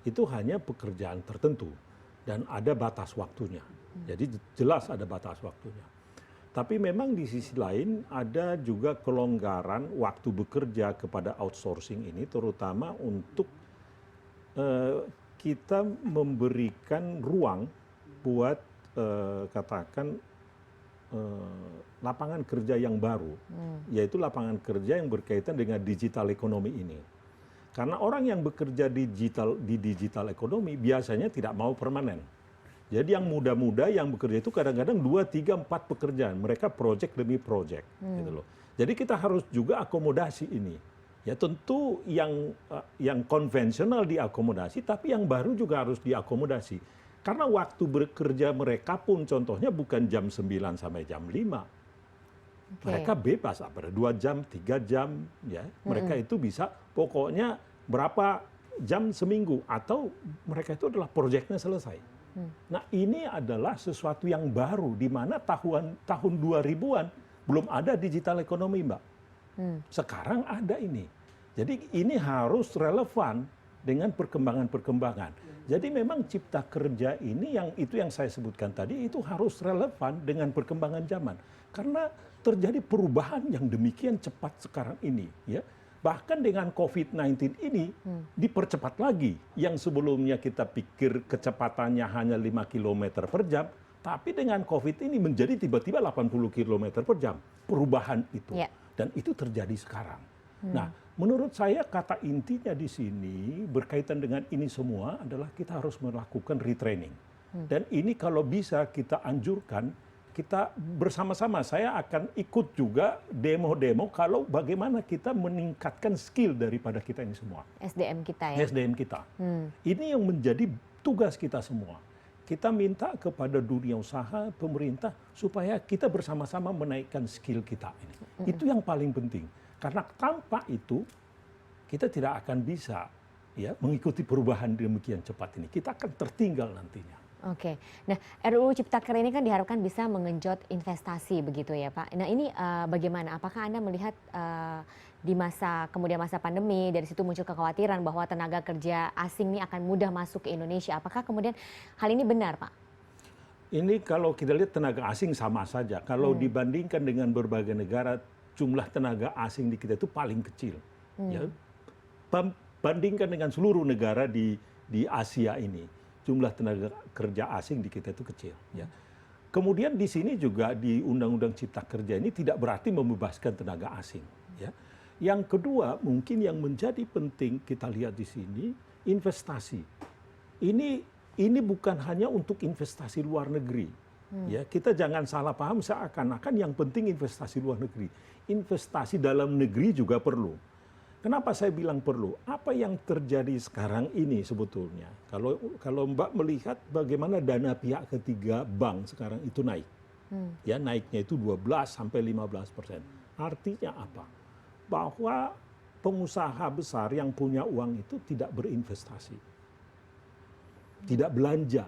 itu hanya pekerjaan tertentu dan ada batas waktunya. Jadi jelas ada batas waktunya. Tapi memang di sisi lain ada juga kelonggaran waktu bekerja kepada outsourcing ini, terutama untuk kita memberikan ruang buat katakan lapangan kerja yang baru, yaitu lapangan kerja yang berkaitan dengan digital ekonomi ini. Karena orang yang bekerja di digital ekonomi biasanya tidak mau permanen. Jadi yang muda-muda yang bekerja itu kadang-kadang 2, 3, 4 pekerjaan. Mereka project demi project. Gitu loh. Jadi kita harus juga akomodasi ini. Ya tentu yang konvensional diakomodasi, tapi yang baru juga harus diakomodasi. Karena waktu bekerja mereka pun contohnya bukan jam 9 sampai jam 5. Mereka bebas, apa 2 jam, 3 jam, ya. Mereka itu bisa pokoknya berapa jam seminggu atau mereka itu adalah proyeknya selesai. Nah, ini adalah sesuatu yang baru di mana tahun 2000-an belum ada digital ekonomi, Mbak. Sekarang ada ini. Jadi ini harus relevan dengan perkembangan-perkembangan. Jadi memang cipta kerja ini yang saya sebutkan tadi itu harus relevan dengan perkembangan zaman. Karena terjadi perubahan yang demikian cepat sekarang ini, ya. Bahkan dengan COVID-19 ini dipercepat lagi. Yang sebelumnya kita pikir kecepatannya hanya 5 km per jam, tapi dengan COVID ini menjadi tiba-tiba 80 km per jam. Perubahan itu. Dan itu terjadi sekarang. Nah, menurut saya kata intinya di sini berkaitan dengan ini semua adalah kita harus melakukan retraining. Dan ini kalau bisa kita anjurkan kita bersama-sama, saya akan ikut juga demo-demo kalau bagaimana kita meningkatkan skill daripada kita ini semua. SDM kita ya. SDM kita. Ini yang menjadi tugas kita semua. Kita minta kepada dunia usaha, pemerintah, supaya kita bersama-sama menaikkan skill kita ini. Itu yang paling penting. Karena tanpa itu, kita tidak akan bisa ya mengikuti perubahan demikian cepat ini. Kita akan tertinggal nantinya. Oke, nah RUU Ciptaker ini kan diharapkan bisa mengenjot investasi begitu ya Pak. Nah ini bagaimana? Apakah Anda melihat di kemudian masa pandemi dari situ muncul kekhawatiran bahwa tenaga kerja asing ini akan mudah masuk ke Indonesia? Apakah kemudian hal ini benar Pak? Ini kalau kita lihat tenaga asing sama saja. Kalau dibandingkan dengan berbagai negara, jumlah tenaga asing di kita itu paling kecil. Ya. Bandingkan dengan seluruh negara di Asia ini. Jumlah tenaga kerja asing di kita itu kecil. Ya. Kemudian di sini juga di Undang-Undang Cipta Kerja ini tidak berarti membebaskan tenaga asing. Ya. Yang kedua mungkin yang menjadi penting kita lihat di sini investasi. Ini bukan hanya untuk investasi luar negeri. Ya, kita jangan salah paham seakan-akan yang penting investasi luar negeri. Investasi dalam negeri juga perlu. Kenapa saya bilang perlu? Apa yang terjadi sekarang ini sebetulnya? Kalau Mbak melihat bagaimana dana pihak ketiga bank sekarang itu naik. Ya, naiknya itu 12 sampai 15%. Artinya apa? Bahwa pengusaha besar yang punya uang itu tidak berinvestasi. Tidak belanja.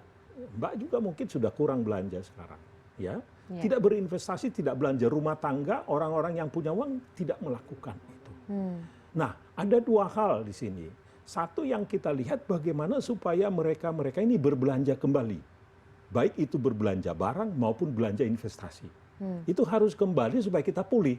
Mbak juga mungkin sudah kurang belanja sekarang. Ya. Tidak berinvestasi, tidak belanja. Rumah tangga, orang-orang yang punya uang tidak melakukan itu. Nah, ada dua hal di sini. Satu yang kita lihat bagaimana supaya mereka ini berbelanja kembali. Baik itu berbelanja barang maupun belanja investasi. Itu harus kembali supaya kita pulih.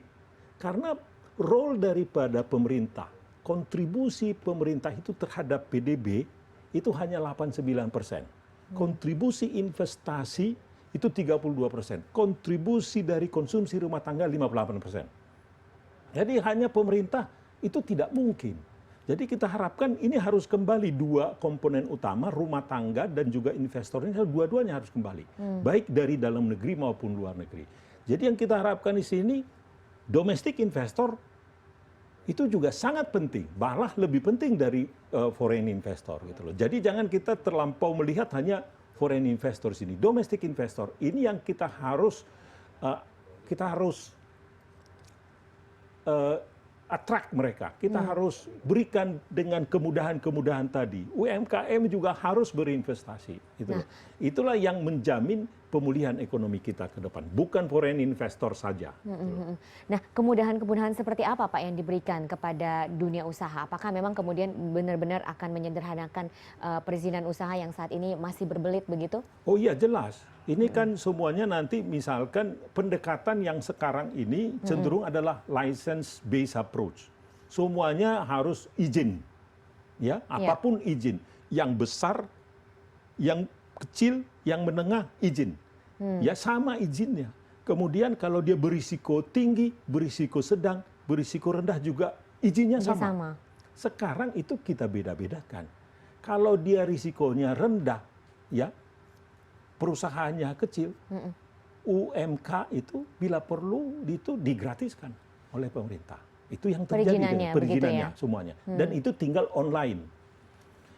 Karena role daripada pemerintah, kontribusi pemerintah itu terhadap PDB itu hanya 89%. Kontribusi investasi itu 32%. Kontribusi dari konsumsi rumah tangga 58%. Jadi hanya pemerintah itu tidak mungkin. Jadi kita harapkan ini harus kembali dua komponen utama, rumah tangga dan juga investor ini dua-duanya harus kembali. Baik dari dalam negeri maupun luar negeri. Jadi yang kita harapkan di sini domestic investor itu juga sangat penting, malah lebih penting dari foreign investor gitu loh. Jadi jangan kita terlampau melihat hanya foreign investor sini, domestic investor ini yang kita harus attract mereka. Kita harus berikan dengan kemudahan-kemudahan tadi. UMKM juga harus berinvestasi. Gitu. Itulah yang menjamin pemulihan ekonomi kita ke depan. Bukan foreign investor saja. Nah, kemudahan-kemudahan seperti apa Pak yang diberikan kepada dunia usaha? Apakah memang kemudian benar-benar akan menyederhanakan perizinan usaha yang saat ini masih berbelit begitu? Oh iya jelas. Ini kan semuanya nanti misalkan pendekatan yang sekarang ini cenderung adalah license based approach. Semuanya harus izin. Ya, apapun izin. Yang besar, yang kecil, yang menengah izin. Ya sama izinnya. Kemudian kalau dia berisiko tinggi, berisiko sedang, berisiko rendah juga izinnya sama. Sekarang itu kita beda-bedakan. Kalau dia risikonya rendah, ya perusahaannya kecil, UMK itu bila perlu itu digratiskan oleh pemerintah. Itu yang terjadi perizinannya semuanya. Dan itu tinggal online.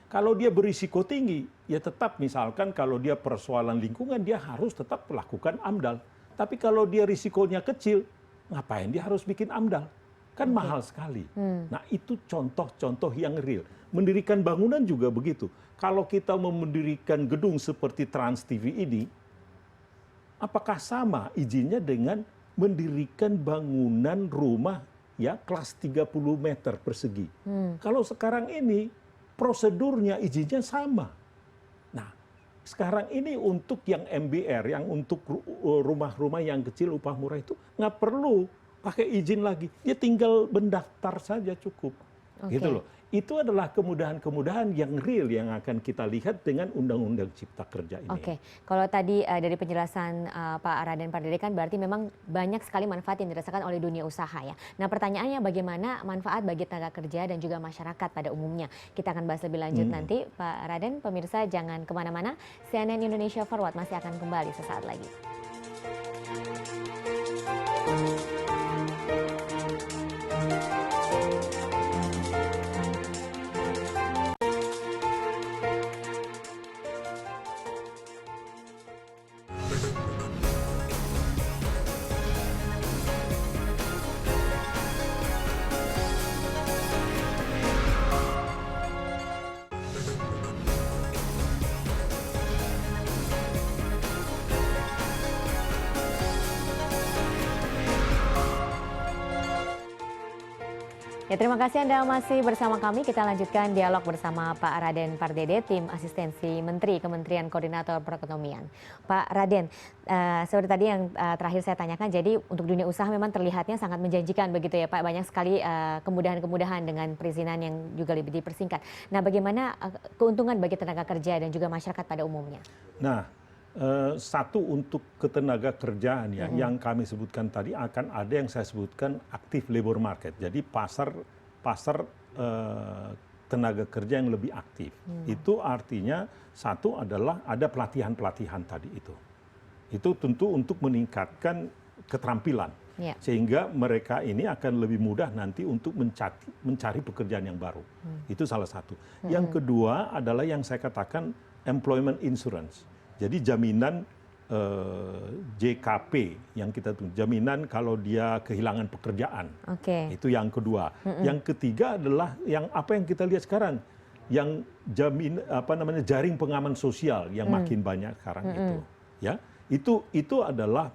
Kalau dia berisiko tinggi, ya tetap misalkan kalau dia persoalan lingkungan, dia harus tetap melakukan AMDAL. Tapi kalau dia risikonya kecil, ngapain dia harus bikin AMDAL? Kan mahal sekali. Nah itu contoh-contoh yang real. Mendirikan bangunan juga begitu. Kalau kita mendirikan gedung seperti Trans TV ini, apakah sama izinnya dengan mendirikan bangunan rumah ya kelas 30 meter persegi? Kalau sekarang ini prosedurnya izinnya sama. Nah, sekarang ini untuk yang MBR, yang untuk rumah-rumah yang kecil upah murah itu nggak perlu pakai izin lagi. Dia tinggal mendaftar saja cukup. Gitu loh. Itu adalah kemudahan-kemudahan yang real yang akan kita lihat dengan Undang-Undang Cipta Kerja ini. Oke, kalau tadi dari penjelasan Pak Raden Pardede kan berarti memang banyak sekali manfaat yang dirasakan oleh dunia usaha ya. Nah pertanyaannya bagaimana manfaat bagi tenaga kerja dan juga masyarakat pada umumnya. Kita akan bahas lebih lanjut nanti Pak Raden. Pemirsa jangan kemana-mana, CNN Indonesia Forward masih akan kembali sesaat lagi. Ya, terima kasih Anda masih bersama kami. Kita lanjutkan dialog bersama Pak Raden Pardede, tim asistensi Menteri Kementerian Koordinator Perekonomian. Pak Raden, seperti tadi yang terakhir saya tanyakan, jadi untuk dunia usaha memang terlihatnya sangat menjanjikan begitu ya Pak. Banyak sekali kemudahan-kemudahan dengan perizinan yang juga lebih dipersingkat. Nah, bagaimana keuntungan bagi tenaga kerja dan juga masyarakat pada umumnya? Nah, satu untuk ketenaga kerjaan ya, yang kami sebutkan tadi akan ada yang saya sebutkan aktif labor market. Jadi pasar tenaga kerja yang lebih aktif. Itu artinya satu adalah ada pelatihan-pelatihan tadi itu. Itu tentu untuk meningkatkan keterampilan. Ya. Sehingga mereka ini akan lebih mudah nanti untuk mencari pekerjaan yang baru. Itu salah satu. Yang kedua adalah yang saya katakan employment insurance. Jadi jaminan JKP yang kita tunggu, jaminan kalau dia kehilangan pekerjaan. Oke. Itu yang kedua. Yang ketiga adalah yang apa yang kita lihat sekarang, yang jaring pengaman sosial yang makin banyak sekarang itu. Ya, itu adalah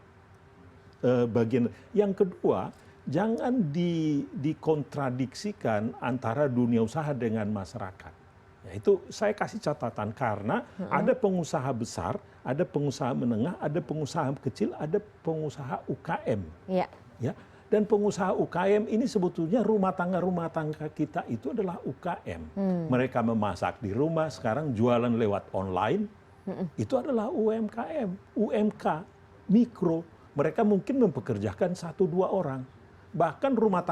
bagian. Yang kedua, jangan dikontradiksikan antara dunia usaha dengan masyarakat. Ya, itu saya kasih catatan karena ada pengusaha besar, ada pengusaha menengah, ada pengusaha kecil, ada pengusaha UKM. Ya. Ya, dan pengusaha UKM ini sebetulnya rumah tangga kita itu adalah UKM. Mereka memasak di rumah, sekarang jualan lewat online. Itu adalah UMKM, UMK, mikro. Mereka mungkin mempekerjakan 1-2 orang. Bahkan rumah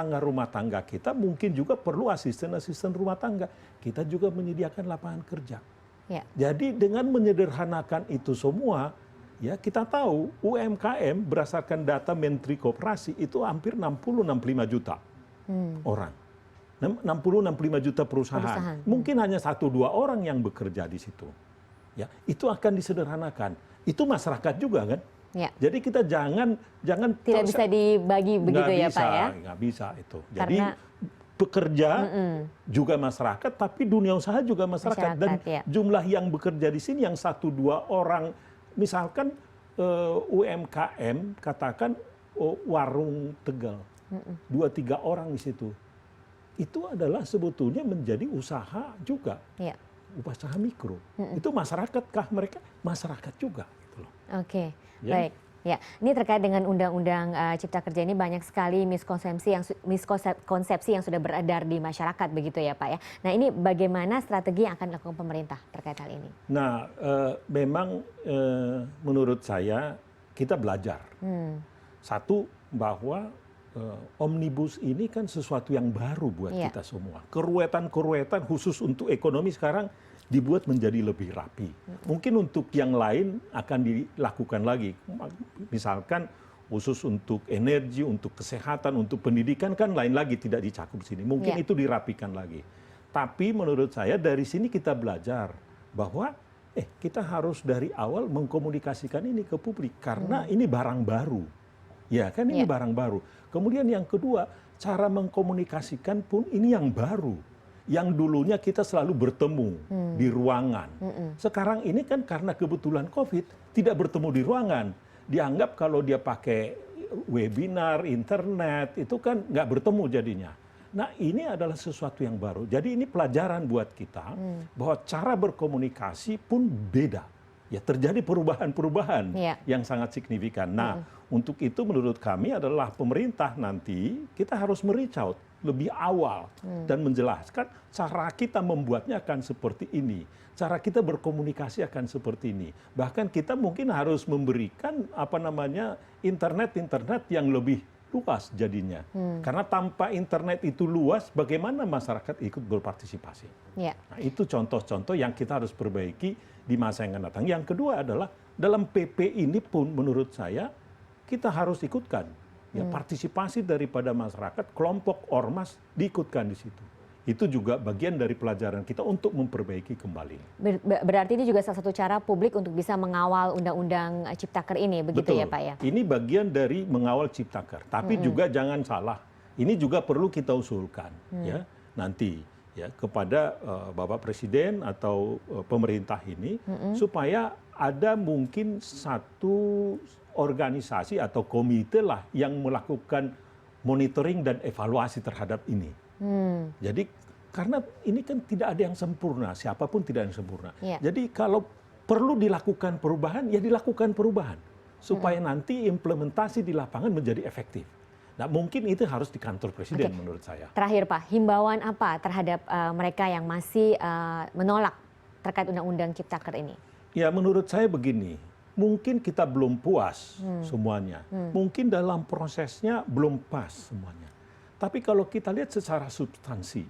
tangga kita mungkin juga perlu asisten-asisten rumah tangga. Kita juga menyediakan lapangan kerja. Ya. Jadi dengan menyederhanakan itu semua, ya kita tahu UMKM berdasarkan data Menteri Koperasi itu hampir 60-65 juta orang. 60-65 juta perusahaan. Mungkin hanya 1-2 orang yang bekerja di situ. Ya, itu akan disederhanakan. Itu masyarakat juga kan? Ya. Jadi kita jangan tidak bisa dibagi begitu ya Pak ya? Nggak bisa itu. Jadi pekerja juga masyarakat, tapi dunia usaha juga masyarakat. Dan ya. jumlah yang bekerja di sini yang 1-2 orang, misalkan UMKM, katakan warung Tegal, 2-3 orang di situ. Itu adalah sebetulnya menjadi usaha juga. Ya. Usaha mikro. Itu masyarakat kah mereka? Masyarakat juga. Gitu loh. Oke. Ya. Baik, ya. Ini terkait dengan Undang-Undang Cipta Kerja ini banyak sekali miskonsepsi yang sudah beredar di masyarakat begitu ya Pak ya. Nah ini bagaimana strategi yang akan dilakukan pemerintah terkait hal ini? Nah memang menurut saya kita belajar. Satu bahwa omnibus ini kan sesuatu yang baru buat kita semua. Keruetan-keruetan khusus untuk ekonomi sekarang dibuat menjadi lebih rapi. Mungkin untuk yang lain akan dilakukan lagi. Misalkan khusus untuk energi, untuk kesehatan, untuk pendidikan kan lain lagi tidak dicakup sini. Mungkin itu dirapikan lagi. Tapi menurut saya dari sini kita belajar bahwa kita harus dari awal mengkomunikasikan ini ke publik karena ini barang baru. Ya kan ini barang baru. Kemudian yang kedua, cara mengkomunikasikan pun ini yang baru. Yang dulunya kita selalu bertemu di ruangan. Sekarang ini kan karena kebetulan COVID tidak bertemu di ruangan. Dianggap kalau dia pakai webinar, internet, itu kan nggak bertemu jadinya. Nah ini adalah sesuatu yang baru. Jadi ini pelajaran buat kita bahwa cara berkomunikasi pun beda. Ya terjadi perubahan-perubahan yang sangat signifikan. Nah untuk itu menurut kami adalah pemerintah nanti kita harus reach out lebih awal dan menjelaskan cara kita membuatnya akan seperti ini. Cara kita berkomunikasi akan seperti ini. Bahkan kita mungkin harus memberikan internet yang lebih luas jadinya. Karena tanpa internet itu luas, bagaimana masyarakat ikut berpartisipasi? Ya. Nah, itu contoh-contoh yang kita harus perbaiki di masa yang akan datang. Yang kedua adalah dalam PP ini pun menurut saya kita harus ikutkan. Ya, partisipasi daripada masyarakat, kelompok ormas diikutkan di situ. Itu juga bagian dari pelajaran kita untuk memperbaiki kembali. Berarti ini juga salah satu cara publik untuk bisa mengawal Undang-Undang Ciptaker ini, begitu ya Pak ya? Ini bagian dari mengawal Ciptaker. Tapi juga jangan salah, ini juga perlu kita usulkan ya nanti ya kepada Bapak Presiden atau pemerintah ini supaya ada mungkin satu organisasi atau komite lah yang melakukan monitoring dan evaluasi terhadap ini. Jadi karena ini kan tidak ada yang sempurna, siapapun tidak ada yang sempurna. Iya. Jadi kalau perlu dilakukan perubahan, ya dilakukan perubahan supaya nanti implementasi di lapangan menjadi efektif. Nah, mungkin itu harus di kantor presiden menurut saya. Terakhir Pak, himbauan apa terhadap mereka yang masih menolak terkait Undang-Undang Ciptaker ini? Ya menurut saya begini, mungkin kita belum puas semuanya. Mungkin dalam prosesnya belum pas semuanya. Tapi kalau kita lihat secara substansi,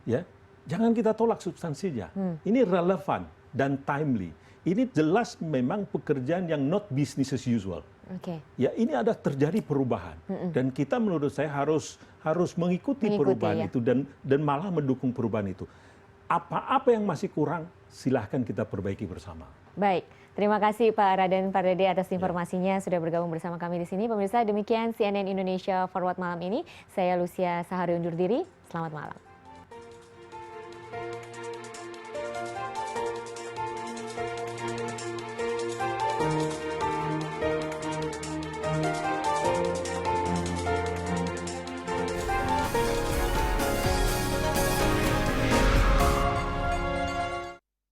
ya jangan kita tolak substansinya. Ini relevan dan timely. Ini jelas memang pekerjaan yang not business as usual. Ya ini ada terjadi perubahan dan kita menurut saya harus mengikuti perubahan itu dan malah mendukung perubahan itu. Apa yang masih kurang silahkan kita perbaiki bersama. Baik, terima kasih Pak Raden Pardede atas informasinya sudah bergabung bersama kami di sini. Pemirsa, demikian CNN Indonesia Forward malam ini. Saya Lucia Sahari undur diri. Selamat malam.